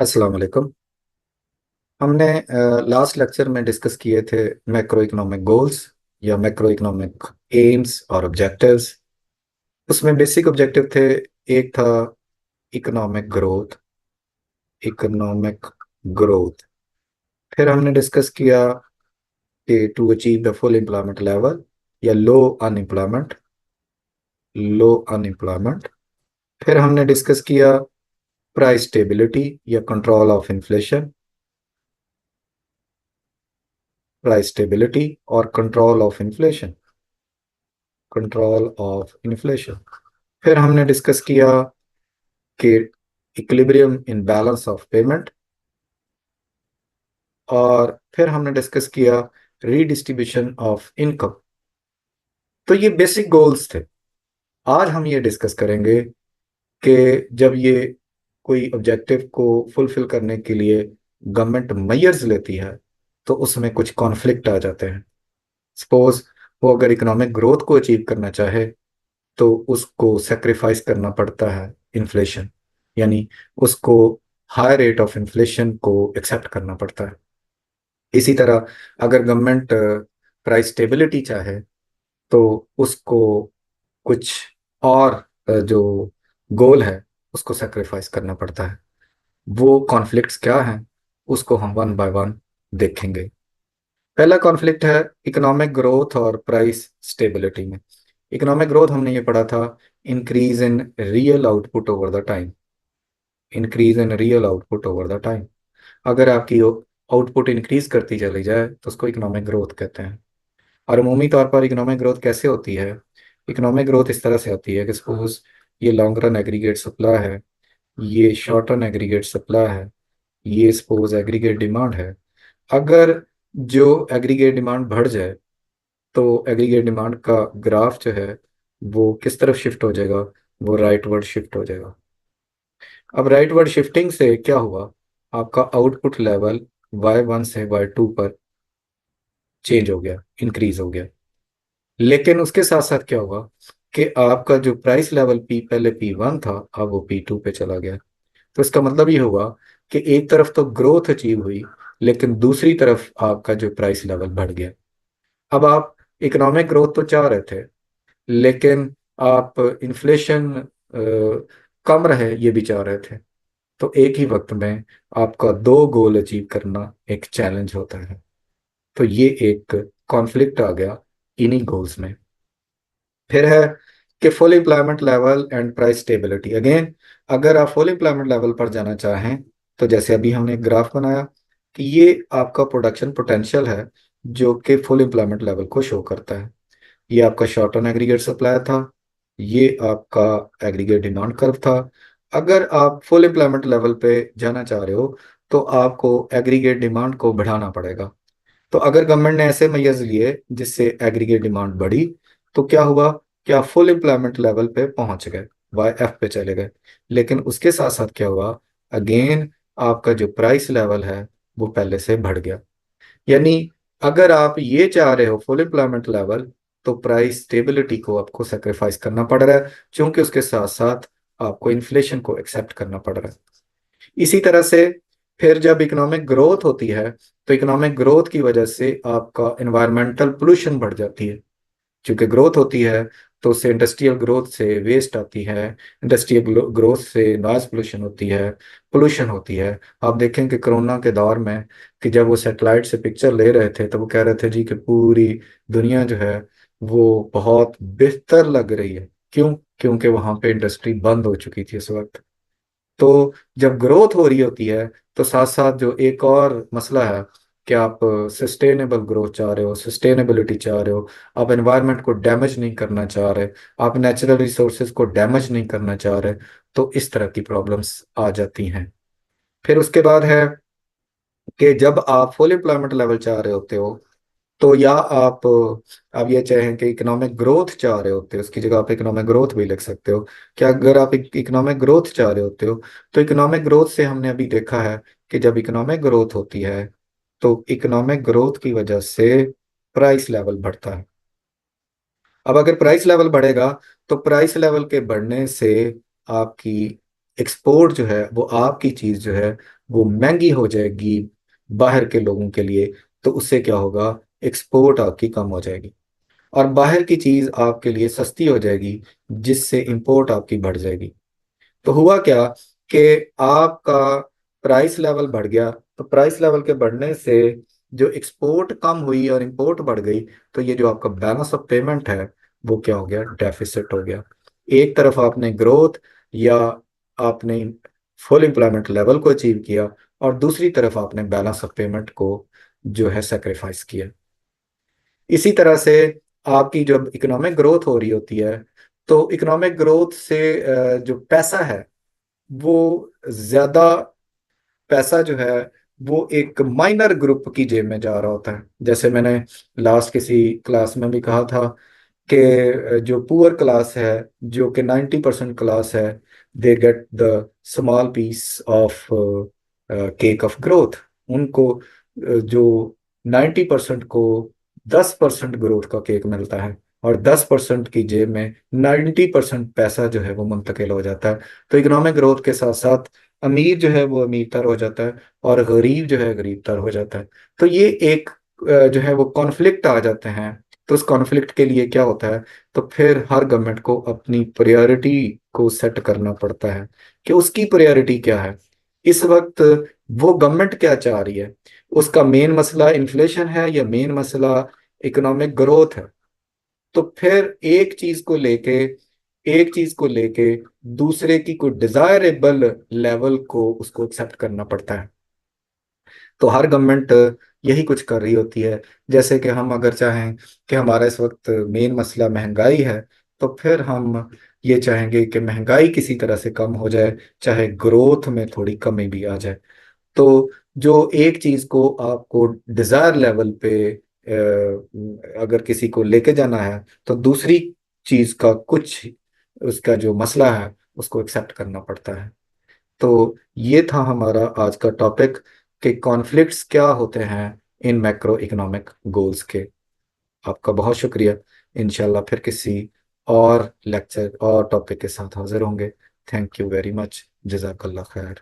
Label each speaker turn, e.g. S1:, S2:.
S1: अस्सलाम वालेकुम। हमने लास्ट लेक्चर में डिस्कस किए थे मैक्रो इकोनॉमिक गोल्स या मैक्रो इकोनॉमिक एम्स और ऑब्जेक्टिव्स। उसमें बेसिक ऑब्जेक्टिव थे। एक था इकोनॉमिक ग्रोथ। Economic growth. फिर हमने डिस्कस किया कि to achieve the full employment level या लो अनएम्प्लॉयमेंट। फिर हमने डिस्कस किया प्राइस स्टेबिलिटी या कंट्रोल और कंट्रोल ऑफ इन्फ्लेशन। फिर हमने डिस्कस किया कि equilibrium in balance of payment. और फिर हमने डिस्कस किया रीडिस्ट्रीब्यूशन ऑफ इनकम। तो ये बेसिक गोल्स थे। आज हम ये डिस्कस करेंगे कि जब ये कोई ऑब्जेक्टिव को फुलफिल करने के लिए गवर्नमेंट मेजर्स लेती है तो उसमें कुछ कॉन्फ्लिक्ट आ जाते हैं। सपोज वो अगर इकोनॉमिक ग्रोथ को अचीव करना चाहे तो उसको सेक्रीफाइस करना पड़ता है इन्फ्लेशन, यानी उसको हाई रेट ऑफ इन्फ्लेशन को एक्सेप्ट करना पड़ता है। इसी तरह अगर गवर्नमेंट प्राइस स्टेबिलिटी चाहे तो उसको कुछ और जो गोल है उसको सेक्रीफाइस करना पड़ता है। वो कॉन्फ्लिक्ट्स क्या हैं उसको हम वन बाय वन देखेंगे। पहला कॉन्फ्लिक्ट है इकोनॉमिक ग्रोथ और प्राइस स्टेबिलिटी में। इकोनॉमिक ग्रोथ हमने ये पढ़ा था, increase in real output over the time. Increase in real output over the time. अगर आपकी आउटपुट इंक्रीज करती चली जाए तो उसको इकोनॉमिक ग्रोथ कहते हैं। और अमूमी तौर पर इकोनॉमिक ग्रोथ कैसे होती है? इकोनॉमिक ग्रोथ इस तरह से होती है कि सपोज ये लॉन्ग रन एग्रीगेट सप्लाई है, ये शॉर्ट रन एग्रीगेट सप्लाई है, ये सपोज एग्रीगेट डिमांड है। अगर जो एग्रीगेट डिमांड बढ़ जाए तो एग्रीगेट डिमांड का ग्राफ जो है वो किस तरफ शिफ्ट हो जाएगा? वो राइटवर्ड शिफ्ट हो जाएगा। अब राइटवर्ड शिफ्टिंग से क्या हुआ? आपका आउटपुट लेवल Y1 से Y2 पर चेंज हो गया, इंक्रीज हो गया। लेकिन उसके साथ साथ क्या हुआ कि आपका जो प्राइस लेवल पहले P1 था अब वो P2 पे चला गया। तो इसका मतलब ये हुआ कि एक तरफ तो ग्रोथ अचीव हुई लेकिन दूसरी तरफ आपका जो प्राइस लेवल बढ़ गया। अब आप इकोनॉमिक ग्रोथ तो चाह रहे थे लेकिन आप इन्फ्लेशन कम रहे ये भी चाह रहे थे। तो एक ही वक्त में आपका दो गोल अचीव करना एक चैलेंज होता है। तो ये एक कॉन्फ्लिक्ट आ गया इन्हीं गोल्स में। फिर है कि full employment level and price stability. Again, अगर आप फुल एम्प्लॉयमेंट लेवल पर जाना चाहें तो जैसे अभी हमने एक ग्राफ बनाया कि ये आपका प्रोडक्शन पोटेंशियल है जो कि फुल एम्प्लॉयमेंट लेवल को शो करता है। ये आपका शॉर्ट टर्म एग्रीगेट सप्लाई था, ये आपका एग्रीगेट डिमांड कर्व था। अगर आप फुल एम्प्लॉयमेंट लेवल पे जाना चाह रहे हो तो आपको एग्रीगेट डिमांड को बढ़ाना पड़ेगा। तो अगर गवर्नमेंट ने ऐसे मेजर्स लिए जिससे एग्रीगेट डिमांड बढ़ी तो क्या हुआ कि आप फुल एम्प्लॉयमेंट लेवल पे पहुंच गए, YF पे चले गए। लेकिन उसके साथ साथ क्या हुआ? अगेन आपका जो प्राइस लेवल है वो पहले से बढ़ गया। यानी अगर आप ये चाह रहे हो फुल एम्प्लॉयमेंट लेवल तो प्राइस स्टेबिलिटी को आपको सेक्रीफाइस करना पड़ रहा है, क्योंकि उसके साथ साथ आपको इन्फ्लेशन को एक्सेप्ट करना पड़ रहा है। इसी तरह से फिर जब इकोनॉमिक ग्रोथ होती है तो इकोनॉमिक ग्रोथ की वजह से आपका इन्वायरमेंटल पोल्यूशन बढ़ जाती है। क्योंकि ग्रोथ होती है तो उससे इंडस्ट्रियल ग्रोथ से वेस्ट आती है, इंडस्ट्रियल ग्रोथ से नॉइज पोल्यूशन होती है, पोल्यूशन होती है। आप देखें कि कोरोना के दौर में कि जब वो सैटेलाइट से पिक्चर ले रहे थे तो वो कह रहे थे जी कि पूरी दुनिया जो है वो बहुत बेहतर लग रही है। क्यों? क्योंकि वहां पे इंडस्ट्री बंद हो चुकी थी उस वक्त। तो जब ग्रोथ हो रही होती है तो साथ साथ जो एक और मसला है कि आप सस्टेनेबल ग्रोथ चाह रहे हो, सस्टेनेबिलिटी चाह रहे हो, आप एनवायरनमेंट को डैमेज नहीं करना चाह रहे, आप नेचुरल रिसोर्सेज को डैमेज नहीं करना चाह रहे, तो इस तरह की प्रॉब्लम्स आ जाती हैं। फिर उसके बाद है कि जब आप फुल एम्प्लॉयमेंट लेवल चाह रहे होते हो तो या आप ये चाहें कि इकोनॉमिक ग्रोथ चाह रहे होते हो, उसकी जगह आप इकोनॉमिक ग्रोथ भी लिख सकते हो। क्या अगर आप इकोनॉमिक ग्रोथ चाह रहे होते हो तो इकोनॉमिक ग्रोथ से हमने अभी देखा है कि जब इकोनॉमिक ग्रोथ होती है तो इकोनॉमिक ग्रोथ की वजह से प्राइस लेवल बढ़ता है। अब अगर प्राइस लेवल बढ़ेगा तो प्राइस लेवल के बढ़ने से आपकी एक्सपोर्ट जो है वो आपकी चीज जो है वो महंगी हो जाएगी बाहर के लोगों के लिए, तो उससे क्या होगा, एक्सपोर्ट आपकी कम हो जाएगी और बाहर की चीज आपके लिए सस्ती हो जाएगी, जिससे इंपोर्ट आपकी बढ़ जाएगी। तो हुआ क्या कि आपका प्राइस लेवल बढ़ गया, तो प्राइस लेवल के बढ़ने से जो एक्सपोर्ट कम हुई और इंपोर्ट बढ़ गई, तो ये जो आपका बैलेंस ऑफ पेमेंट है वो क्या हो गया, डेफिसिट हो गया। एक तरफ आपने ग्रोथ या आपने फुल एम्प्लॉयमेंट लेवल को अचीव किया, और दूसरी तरफ आपने बैलेंस ऑफ पेमेंट को जो है सेक्रीफाइस किया। इसी तरह से आपकी जब इकोनॉमिक ग्रोथ हो रही होती है, तो इकोनॉमिक ग्रोथ से जो पैसा है वो ज्यादा पैसा जो है वो एक माइनर ग्रुप की जेब में जा रहा होता है। जैसे मैंने लास्ट किसी क्लास में भी कहा था कि जो पुअर क्लास है, जो कि 90% क्लास है, they get the small piece of cake of growth. उनको जो 90% को 10% ग्रोथ का केक मिलता है, और 10% की जेब में 90% पैसा जो है वो मुंतकिल हो जाता है। तो इकोनॉमिक ग्रोथ के साथ साथ अमीर जो है वो अमीर तर हो जाता है, और गरीब जो है गरीब तर हो जाता है। तो ये एक जो है वो कॉन्फ्लिक्ट आ जाते हैं। तो उस कॉन्फ्लिक्ट के लिए क्या होता है, तो फिर हर गवर्नमेंट को अपनी प्रायोरिटी को सेट करना पड़ता है कि उसकी प्रायोरिटी क्या है इस वक्त, वो गवर्नमेंट क्या चाह रही है। उसका मेन मसला इन्फ्लेशन है या मेन मसला इकोनॉमिक ग्रोथ है। तो फिर एक चीज को लेके दूसरे की कोई डिजायरेबल लेवल को उसको एक्सेप्ट करना पड़ता है। तो हर गवर्नमेंट यही कुछ कर रही होती है। जैसे कि हम अगर चाहें कि हमारा इस वक्त मेन मसला महंगाई है, तो फिर हम ये चाहेंगे कि महंगाई किसी तरह से कम हो जाए, चाहे ग्रोथ में थोड़ी कमी भी आ जाए। तो जो एक चीज को आपको डिजायर लेवल पे अगर किसी को लेके जाना है, तो दूसरी चीज का कुछ उसका जो मसला है उसको एक्सेप्ट करना पड़ता है। तो ये था हमारा आज का टॉपिक कि कॉन्फ्लिक्ट्स क्या होते हैं इन मैक्रो इकोनॉमिक गोल्स के। आपका बहुत शुक्रिया। इंशाल्लाह फिर किसी और लेक्चर और टॉपिक के साथ हाजिर होंगे। Thank you very much. जजाकल्ला खैर।